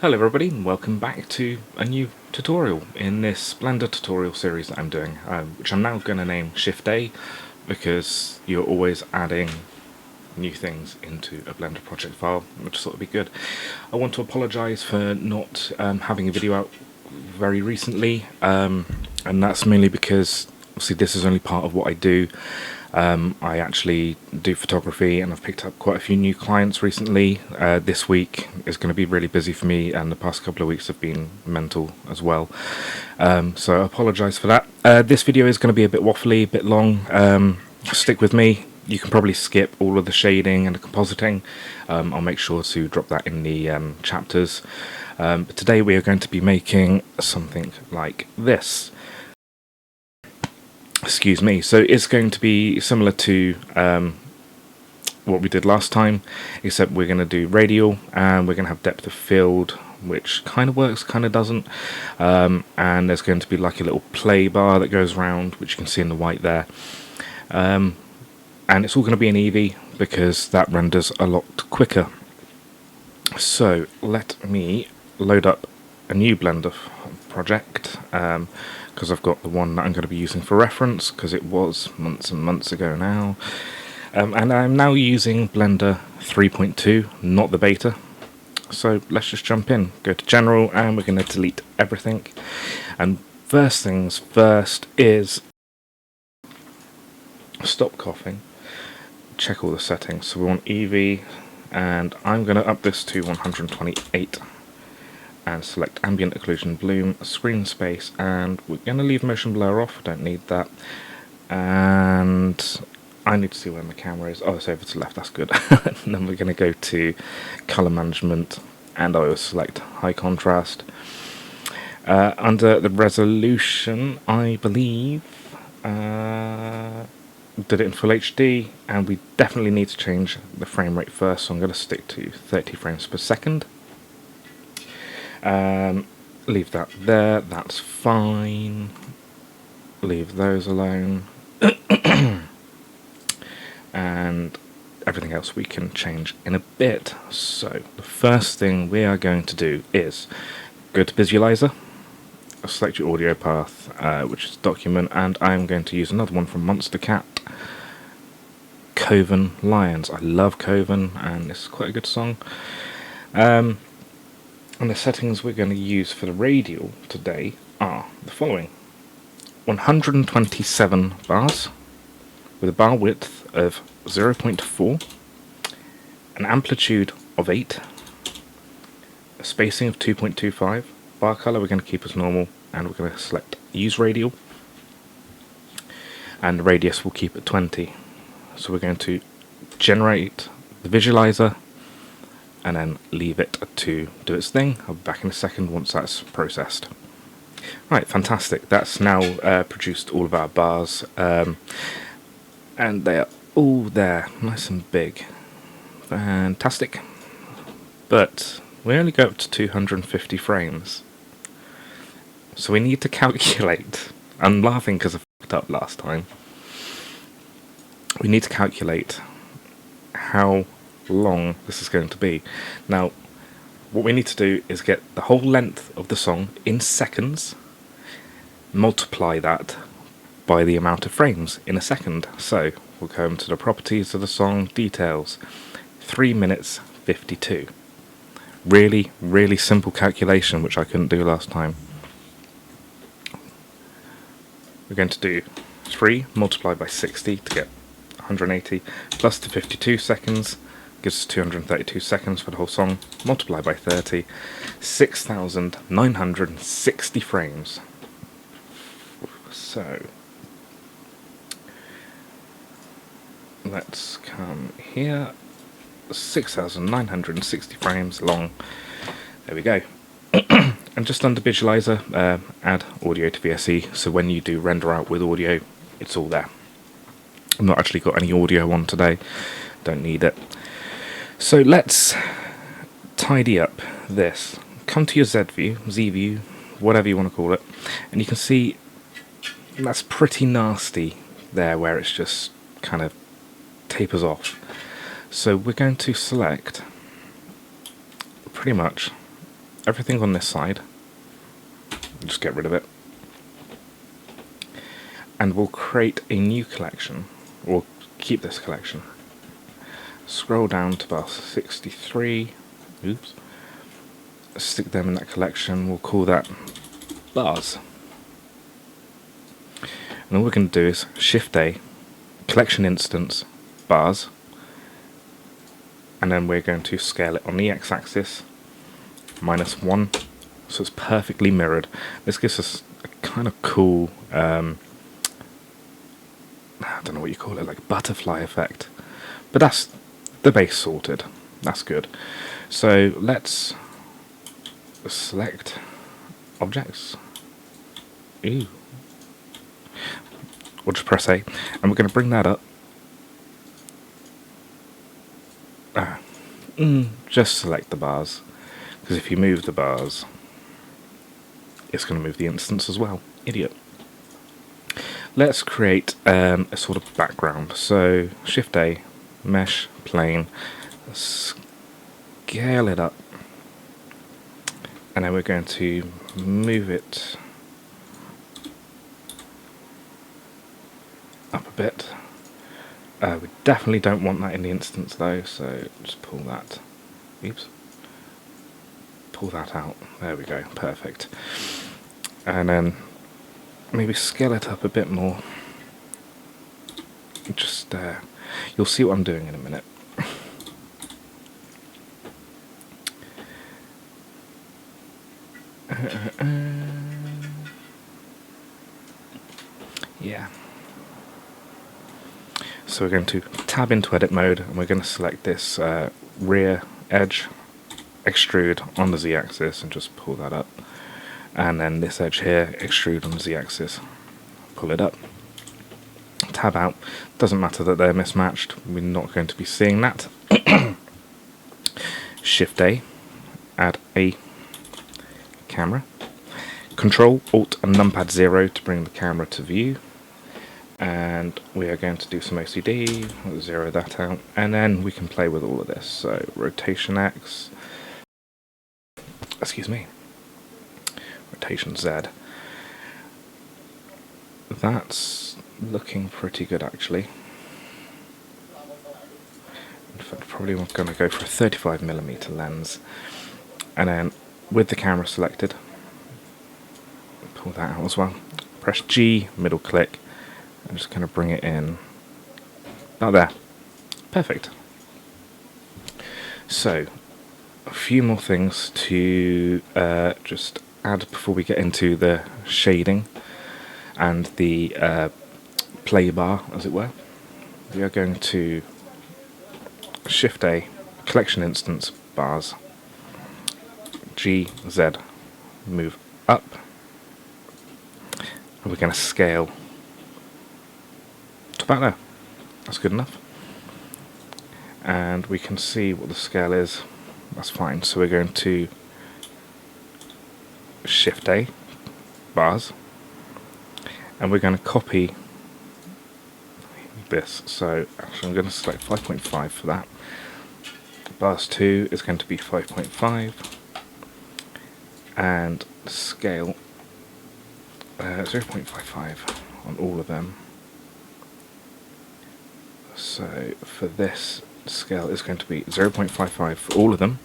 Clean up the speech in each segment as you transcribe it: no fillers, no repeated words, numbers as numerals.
Hello everybody and welcome back to a new tutorial in this Blender tutorial series that I'm doing, which I'm now going to name Shift A because you're always adding new things into a Blender project file, which thought would be good. I want to apologise for not having a video out very recently, and that's mainly because obviously this is only part of what I do. I actually do photography and I've picked up quite a few new clients recently. This week is going to be really busy for me and the past couple of weeks have been mental as well. So I apologise for that. This video is going to be a bit waffly, a bit long. Stick with me. You can probably skip all of the shading and the compositing. I'll make sure to drop that in the chapters. But today we are going to be making something like this. Excuse me. So it's going to be similar to what we did last time, except we're going to do radial and we're going to have depth of field, which kind of works, kind of doesn't. And there's going to be like a little play bar that goes around, which you can see in the white there. And it's all going to be in Eevee because that renders a lot quicker. So let me load up a new Blender project, because I've got the one that I'm going to be using for reference, because it was months and months ago now. And I'm now using Blender 3.2, not the beta. So let's just jump in, go to General, and we're going to delete everything. And first things first is stop coughing, check all the settings. So we want Eevee, and I'm going to up this to 128. And select ambient occlusion, bloom, screen space, and we're going to leave motion blur off. Don't need that. And I need to see where my camera is. Oh, it's over to the left, that's good. And then we're going to go to color management, and I will select high contrast. Under the resolution, I believe did it in full HD, and we definitely need to change the frame rate first, so I'm going to stick to 30 frames per second. Leave that there, that's fine. Leave those alone. And everything else we can change in a bit. So the first thing we are going to do is go to Bizualizer, select your audio path, which is document, and I'm going to use another one from Monstercat, Coven Lions. I love Coven and it's quite a good song. And the settings we're going to use for the radial today are the following: 127 bars with a bar width of 0.4, an amplitude of 8, a spacing of 2.25, bar color we're going to keep as normal, and we're going to select use radial, and the radius we'll keep at 20. So we're going to generate the visualizer and then leave it to do its thing. I'll be back in a second once that's processed. Right, fantastic. That's now produced all of our bars, and they are all there, nice and big. Fantastic. But we only go up to 250 frames. So we need to calculate. I'm laughing because I fucked up last time. We need to calculate how long this is going to be. Now what we need to do is get the whole length of the song in seconds, multiply that by the amount of frames in a second. So we'll go into the properties of the song, details, 3 minutes 52. Really simple calculation which I couldn't do last time. We're going to do 3 multiplied by 60 to get 180 plus the 52 seconds gives us 232 seconds for the whole song, multiply by 30, 6,960 frames. So let's come here, 6,960 frames long. There we go. And just under Visualizer, add audio to VSE, so when you do render out with audio, it's all there. I've not actually got any audio on today, don't need it. So let's tidy up this. Come to your Z view, whatever you want to call it, and you can see that's pretty nasty there where it's just kind of tapers off. So we're going to select pretty much everything on this side. Just get rid of it. And we'll create a new collection. We'll keep this collection. Scroll down to bar 63. Oops. Stick them in that collection. We'll call that bars. And all we're going to do is Shift A, collection instance, bars. And then we're going to scale it on the x-axis, -1. So it's perfectly mirrored. This gives us a kind of cool, I don't know what you call it, like butterfly effect. But that's the base sorted. That's good. So let's select objects. Ooh. We'll just press A, and we're going to bring that up. Just select the bars, because if you move the bars, it's going to move the instance as well. Idiot. Let's create a sort of background. So Shift A, mesh, plane, scale it up, and then we're going to move it up a bit. We definitely don't want that in the instance though, so just pull that. Oops. Pull that out. There we go. Perfect. And then maybe scale it up a bit more. Just you'll see what I'm doing in a minute. Yeah. So we're going to tab into edit mode, and we're going to select this rear edge, extrude on the z-axis, and just pull that up. And then this edge here, extrude on the z-axis, pull it up. Tab out. Doesn't matter that they're mismatched. We're not going to be seeing that. Shift A, add a camera. Control, Alt, and numpad 0 to bring the camera to view. And we are going to do some OCD, zero that out, and then we can play with all of this. So rotation X, excuse me, rotation Z. That's looking pretty good actually. In fact, probably I'm going to go for a 35mm lens, and then with the camera selected, pull that out as well. Press G, middle click. I'm just going to bring it in about there. Perfect. So, a few more things to just add before we get into the shading and the play bar, as it were. We are going to Shift A, collection instance, bars, G, Z, move up, and we're going to scale about there. That's good enough. And we can see what the scale is. That's fine. So we're going to Shift A, bars, and we're going to copy this. So actually I'm going to select 5.5 for that. Bars 2 is going to be 5.5, and scale 0.55 on all of them. So for this, scale is going to be 0.55 for all of them,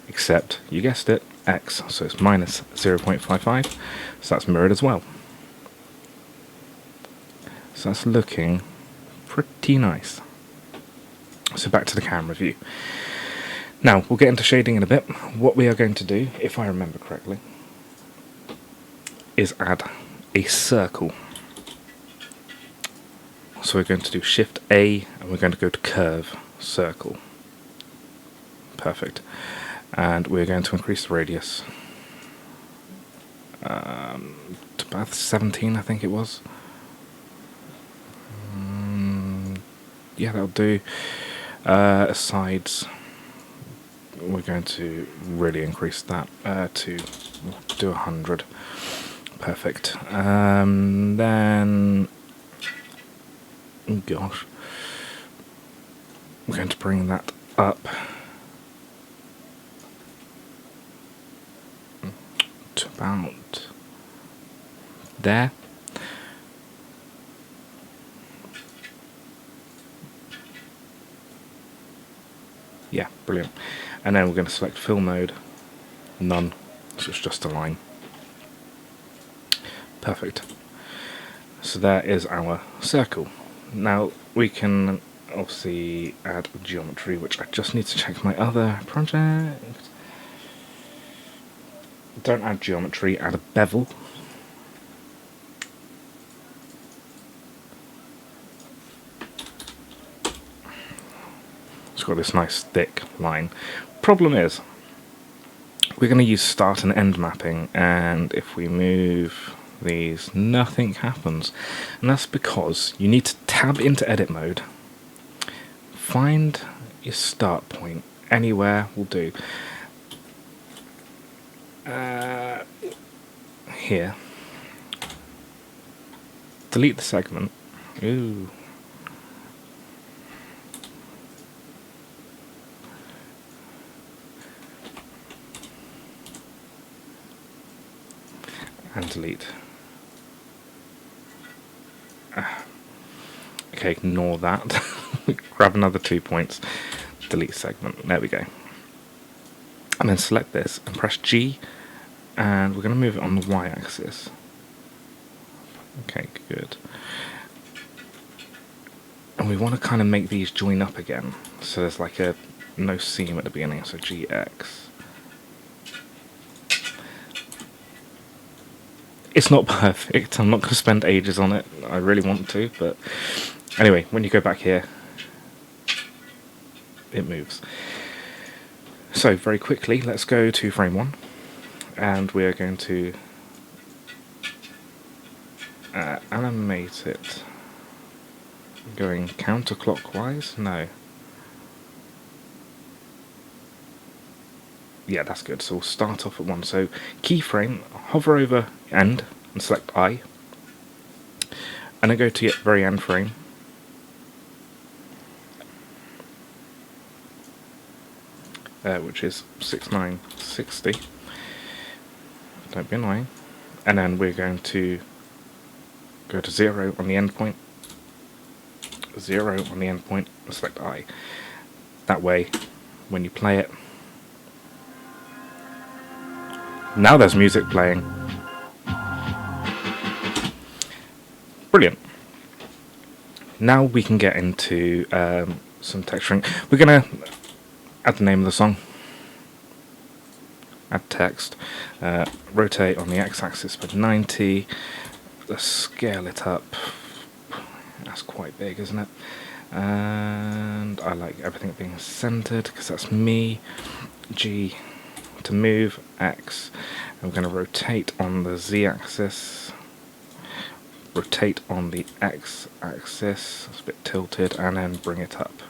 except, you guessed it, X, so it's minus 0.55, so that's mirrored as well. So that's looking pretty nice. So back to the camera view. Now, we'll get into shading in a bit. What we are going to do, if I remember correctly, is add a circle. So we're going to do Shift A, and we're going to go to Curve, Circle. Perfect. And we're going to increase the radius to about 17, I think it was. Yeah, that'll do. Sides, we're going to really increase that to do 100. Perfect. Then, oh gosh, we're going to bring that up about there. Yeah, brilliant. And then we're going to select fill mode, none, so it's just a line. Perfect. So there is our circle. Now we can obviously add geometry, which I just need to check my other project. Don't add geometry, add a bevel. It's got this nice thick line. Problem is, we're going to use start and end mapping, and if we move these, nothing happens. And that's because you need to tab into edit mode, find your start point, anywhere will do. Here. Delete the segment. Ooh. And delete. Okay, ignore that. Grab another 2 points. Delete segment. There we go. And then select this and press G, and we're going to move it on the y-axis. Okay, good. And we want to kind of make these join up again, so there's like a no seam at the beginning, so GX. It's not perfect, I'm not going to spend ages on it, I really want to, but anyway, when you go back here, it moves. So very quickly, let's go to frame 1, and we're going to animate it going counterclockwise. No. Yeah, that's good. So we'll start off at 1. So keyframe, hover over end and select I, and then go to your very end frame. Which is 6960. Don't be annoying. And then we're going to go to 0 on the end point, 0 on the end point, and select I. That way, when you play it, now there's music playing. Brilliant. Now we can get into some texturing. We're going to add the name of the song, add text, rotate on the x-axis by 90, let's scale it up, that's quite big, isn't it? And I like everything being centered because that's me. G to move, X, and we're going to rotate on the z-axis, rotate on the x-axis, it's a bit tilted, and then bring it up.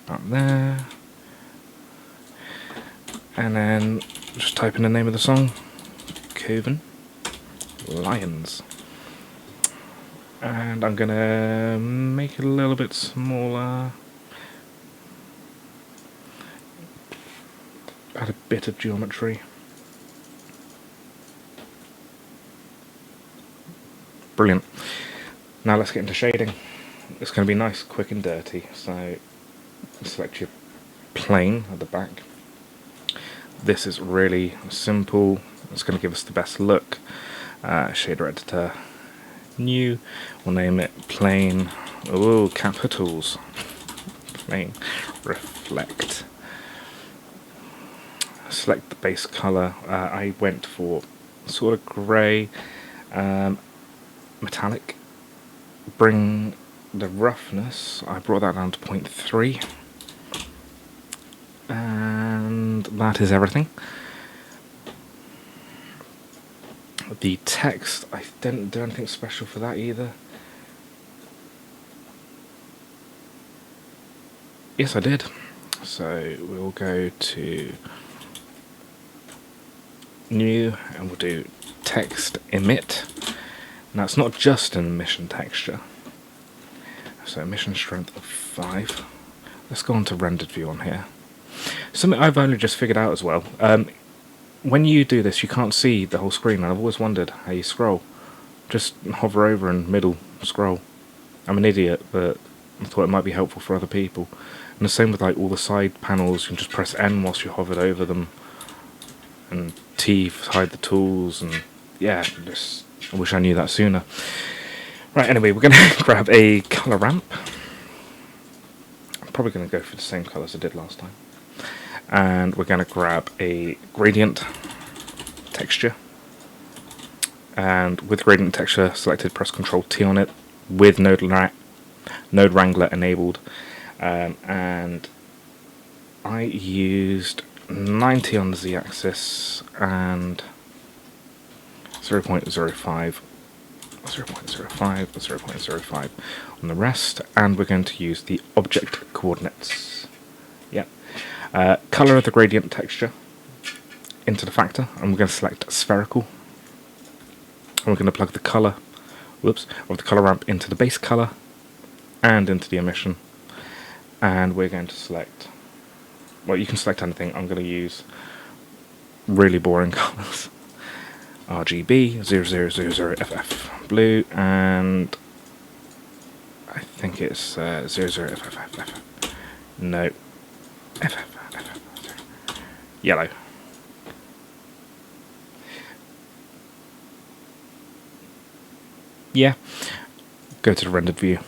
Up there, and then just type in the name of the song, Coven Lions, and I'm gonna make it a little bit smaller, add a bit of geometry. Brilliant. Now let's get into shading. It's going to be nice, quick and dirty, so select your plane at the back. This is really simple, it's going to give us the best look. Shader editor, new, we'll name it plane, oh, capitals, plane reflect. Select the base color, I went for sort of grey, metallic. Bring the roughness, I brought that down to 0.3, and that is everything. The text, I didn't do anything special for that either. Yes, I did. So we'll go to new and we'll do text emit. Now it's not just an emission texture, so emission strength of 5. Let's go on to rendered view on here. Something I've only just figured out as well. when you do this, you can't see the whole screen, and I've always wondered how you scroll. Just hover over and middle scroll. I'm an idiot, but I thought it might be helpful for other people. And the same with like all the side panels, you can just press N whilst you hovered over them, and T to hide the tools, and yeah, just I wish I knew that sooner. Right, anyway, we're going to grab a colour ramp. I'm probably going to go for the same colours I did last time. And we're going to grab a gradient texture. And with gradient texture selected, press Ctrl T on it with Node Wrangler enabled. And I used 90 on the z-axis and 0.05, 0.05, 0.05 on the rest, and we're going to use the object coordinates. Yeah. Color of the gradient texture into the factor, and we're going to select spherical. And we're going to plug the color, of the color ramp into the base color and into the emission. And we're going to select, well, you can select anything. I'm going to use really boring colors. RGB 0000FF blue, and I think it's 00FF. No, FF yellow. Yeah, go to the rendered view,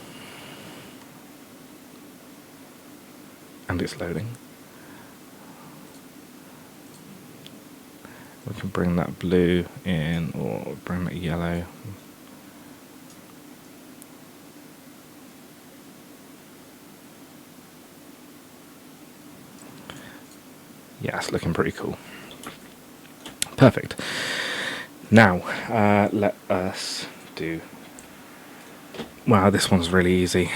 and it's loading. We can bring that blue in, or bring that yellow. Yeah, it's looking pretty cool. Perfect. Now, let us do... Wow, this one's really easy.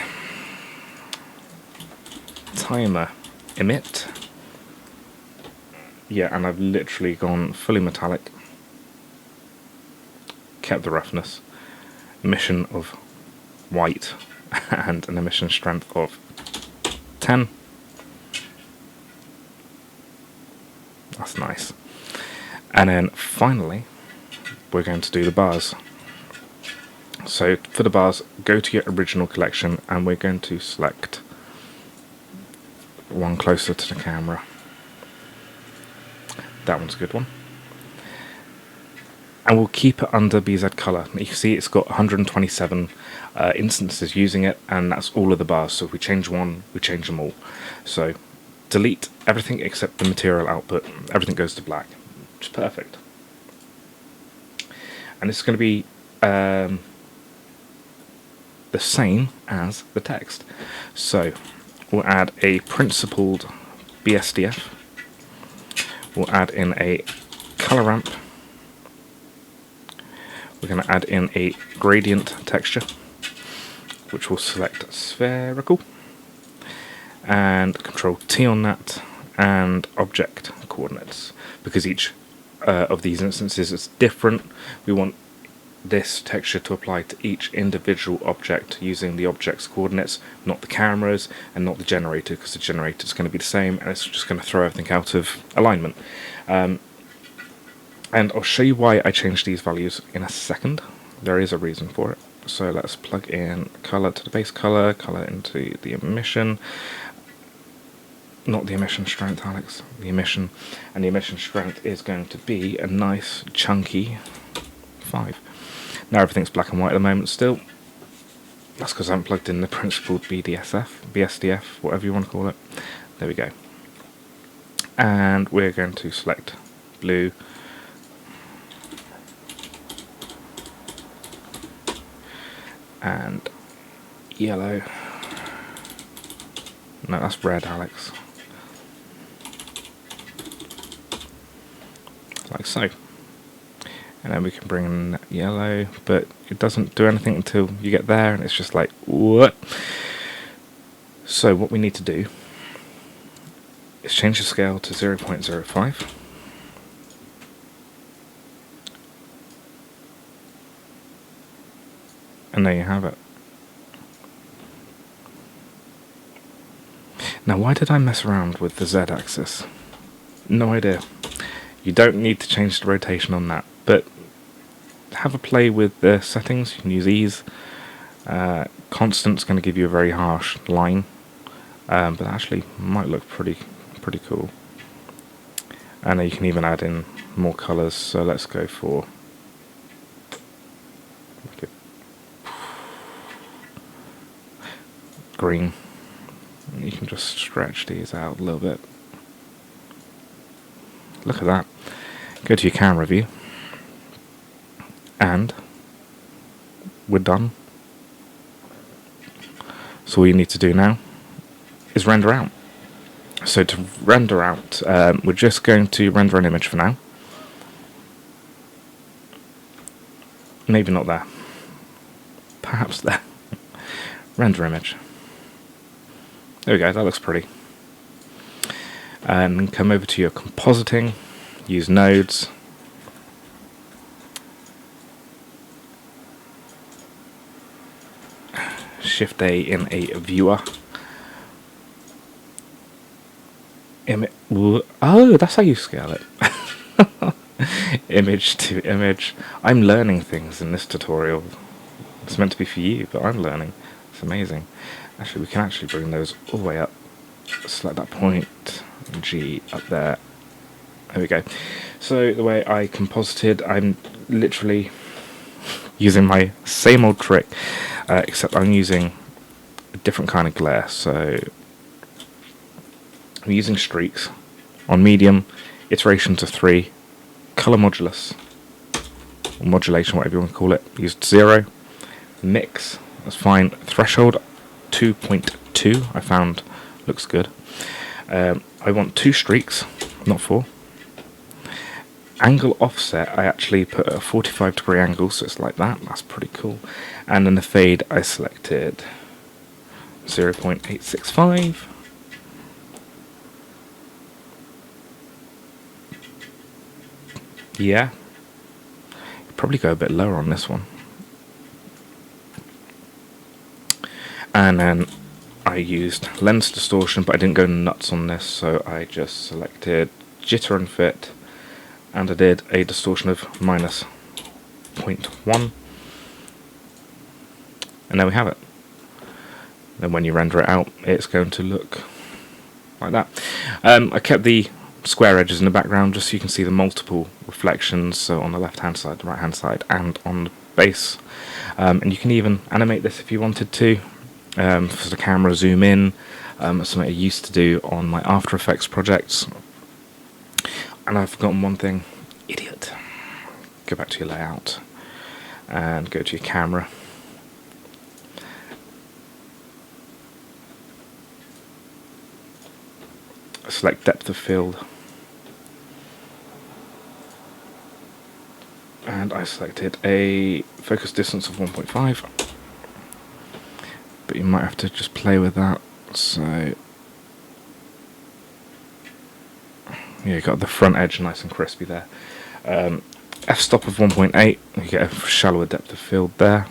Timer. Emit. Yeah, and I've literally gone fully metallic. Kept the roughness. Emission of white. And an emission strength of 10. That's nice. And then finally, we're going to do the bars. So for the bars, go to your original collection, and we're going to select one closer to the camera. That one's a good one. And we'll keep it under BZ color. You can see it's got 127 instances using it, and that's all of the bars. So if we change one, we change them all. So delete everything except the material output. Everything goes to black, which is perfect. And it's going to be the same as the text. So we'll add a principled BSDF. We'll add in a color ramp. We're going to add in a gradient texture, which will select spherical, and Control T on that, and object coordinates. Because each of these instances is different, we want this texture to apply to each individual object using the object's coordinates, not the cameras and not the generator, because the generator is going to be the same and it's just going to throw everything out of alignment. And I'll show you why I changed these values in a second. There is a reason for it. So let's plug in color to the base color, color into the emission. Not the emission strength, Alex, the emission. And the emission strength is going to be a nice chunky 5. Now everything's black and white at the moment still. That's because I haven't plugged in the principled BSDF, whatever you want to call it. There we go. And we're going to select blue. And yellow. No, that's red, Alex. Like so. And then we can bring in yellow, but it doesn't do anything until you get there, and it's just like, what? So what we need to do is change the scale to 0.05. And there you have it. Now, why did I mess around with the Z-axis? No idea. You don't need to change the rotation on that, but have a play with the settings. You can use ease. Constant's going to give you a very harsh line, but actually might look pretty cool. And you can even add in more colours, so let's go for like a green. You can just stretch these out a little bit. Look at that. Go to your camera view, and we're done. So all you need to do now is render out. So to render out, we're just going to render an image for now. Maybe not there. Perhaps there. Render image. There we go, that looks pretty. And come over to your compositing, use nodes. Shift A in a viewer. Oh, that's how you scale it. Image to image. I'm learning things in this tutorial. It's meant to be for you, but I'm learning. It's amazing. Actually, we can actually bring those all the way up. Select that point, G up there. There we go. So the way I composited, I'm literally using my same old trick, except I'm using a different kind of glare. So I'm using streaks on medium, iteration to 3, color modulus, or modulation, whatever you want to call it, used 0, mix, that's fine, threshold 2.2, I found looks good. I want 2 streaks, not 4. Angle offset, I actually put a 45-degree angle, so it's like that, that's pretty cool. And then the fade, I selected 0.865. Yeah, probably go a bit lower on this one. And then I used lens distortion, but I didn't go nuts on this, so I just selected jitter and fit, and I did a distortion of -0.1, and there we have it. Then when you render it out, it's going to look like that. I kept the square edges in the background just so you can see the multiple reflections, so on the left hand side, the right hand side, and on the base. And you can even animate this if you wanted to, for the camera zoom in, something I used to do on my After Effects projects. And I've forgotten one thing, idiot. Go back to your layout and go to your camera. Select depth of field, and I selected a focus distance of 1.5, but you might have to just play with that. So yeah, you got the front edge nice and crispy there. F-stop of 1.8, you get a shallower depth of field there.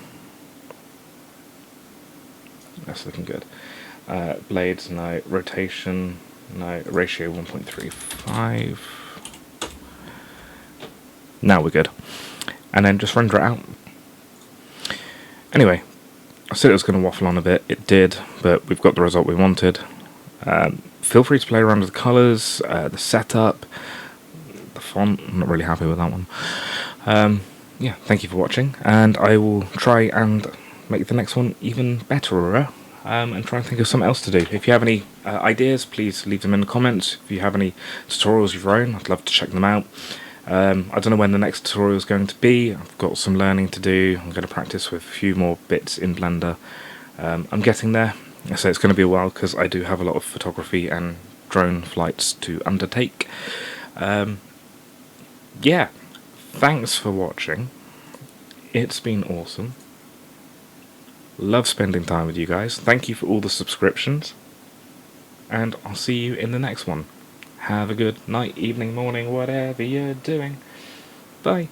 That's looking good. Blades, no. Rotation, no. Ratio 1.35. Now we're good. And then just render it out. Anyway, I said it was going to waffle on a bit. It did, but we've got the result we wanted. Feel free to play around with the colours, the setup, the font. I'm not really happy with that one. Yeah, thank you for watching, and I will try and make the next one even better, and try and think of something else to do. If you have any ideas, please leave them in the comments. If you have any tutorials of your own, I'd love to check them out. I don't know when the next tutorial is going to be. I've got some learning to do. I'm going to practice with a few more bits in Blender. I'm getting there. So it's going to be a while because I do have a lot of photography and drone flights to undertake. Yeah, thanks for watching. It's been awesome. Love spending time with you guys. Thank you for all the subscriptions. And I'll see you in the next one. Have a good night, evening, morning, whatever you're doing. Bye.